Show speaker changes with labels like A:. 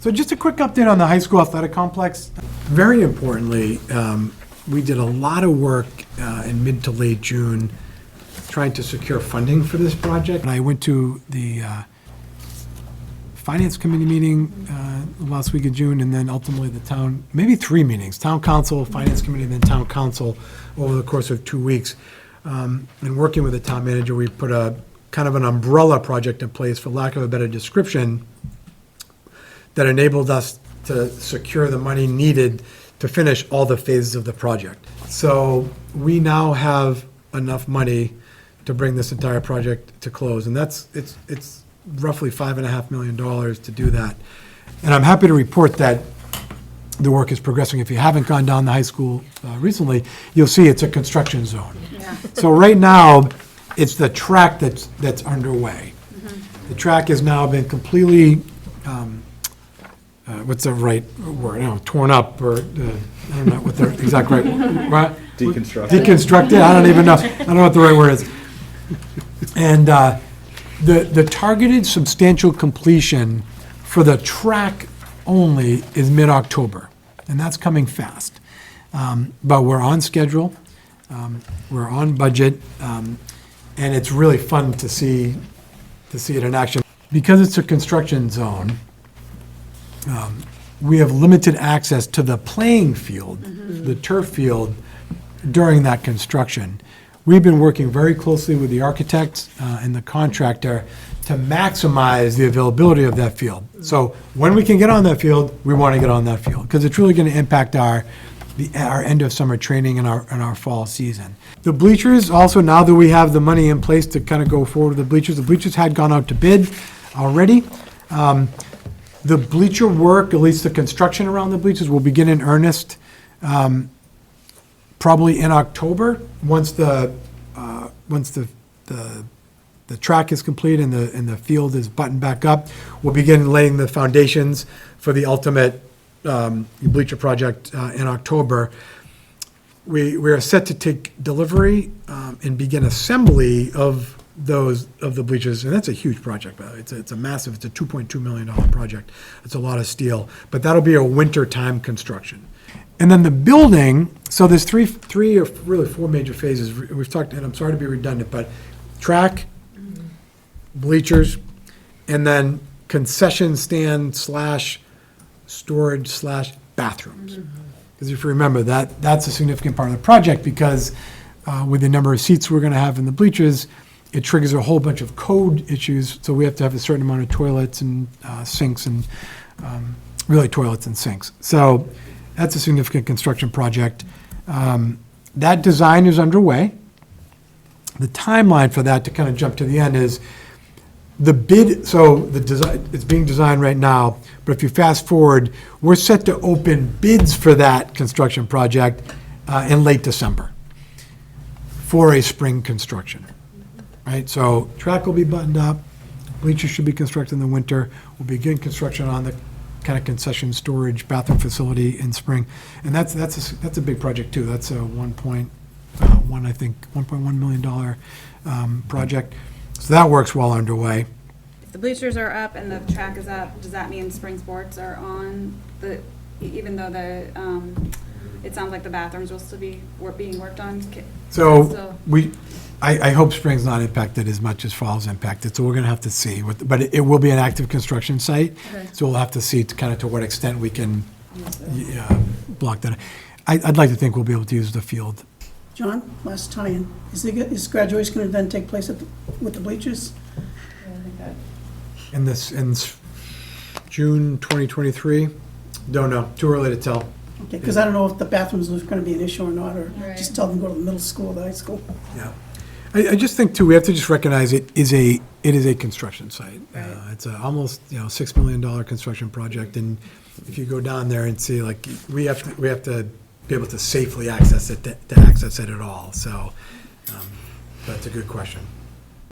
A: So just a quick update on the high school athletic complex. Very importantly, we did a lot of work in mid to late June trying to secure funding for this project. And I went to the Finance Committee meeting last week of June, and then ultimately the town, maybe 3 meetings, Town Council, Finance Committee, and then Town Council over the course of 2 weeks. And working with the town manager, we put a kind of an umbrella project in place, for lack of a better description, that enabled us to secure the money needed to finish all the phases of the project. So we now have enough money to bring this entire project to close, and it's roughly $5.5 million to do that. And I'm happy to report that the work is progressing. If you haven't gone down the high school recently, you'll see it's a construction zone.
B: Yeah.
A: So right now, it's the track that's underway. Mm-hmm. The track has now been completely, what's the right word? I don't know, torn up, or I don't know what the exact right word. Right? Deconstructed. I don't even know. I don't know what the right word is. And the targeted substantial completion for the track only is mid-October, and that's coming fast. But we're on schedule, we're on budget, and it's really fun to see it in action. Because it's a construction zone, we have limited access to the playing field, the turf field, during that construction. We've been working very closely with the architect and the contractor to maximize the availability of that field. So when we can get on that field, we want to get on that field, because it's really going to impact our end of summer training and our fall season. The bleachers, also, now that we have the money in place to kind of go forward with the bleachers had gone out to bid already. The bleacher work, at least the construction around the bleachers, will begin in earnest probably in October, once the track is complete and the field is buttoned back up. We'll begin laying the foundations for the ultimate bleacher project in October. We are set to take delivery and begin assembly of the bleachers, and that's a huge project. It's a massive. It's a $2.2 million project. It's a lot of steel, but that'll be a winter time construction. And then the building, so there's three or really 4 major phases. We've talked, and I'm sorry to be redundant, but track, bleachers, and then concession stand / storage / bathrooms. Because if you remember, that's a significant part of the project, because with the number of seats we're going to have in the bleachers, it triggers a whole bunch of code issues. So we have to have a certain amount of toilets and sinks, and really toilets and sinks. So that's a significant construction project. That design is underway. The timeline for that, to kind of jump to the end, is the bid. So the design, it's being designed right now, but if you fast forward, we're set to open bids for that construction project in late December for a spring construction, right? So track will be buttoned up, bleachers should be constructed in the winter. We'll begin construction on the kind of concession storage bathroom facility in spring, and that's a big project too. That's a $1.1 million project. So that work's well underway.
B: If the bleachers are up and the track is up, does that mean spring sports are on? Even though it sounds like the bathrooms will still be being worked on.
A: So I hope spring's not impacted as much as fall's impacted, so we're going to have to see. But it will be an active construction site, okay. So we'll have to see to what extent we can block that. I'd like to think we'll be able to use the field.
C: John, last tie-in. Is graduation going to then take place with the bleachers?
B: Yeah, I think that.
A: In June 2023? Don't know. Too early to tell.
C: Okay, because I don't know if the bathrooms are going to be an issue or not, or
B: right.
C: Just tell them to go to the middle school or the high school.
A: Yeah. I just think too, we have to just recognize it is a construction site.
B: Right.
A: It's a almost $6 million construction project, and if you go down there and see, like, we have to be able to safely access it to access it at all. So that's a good question.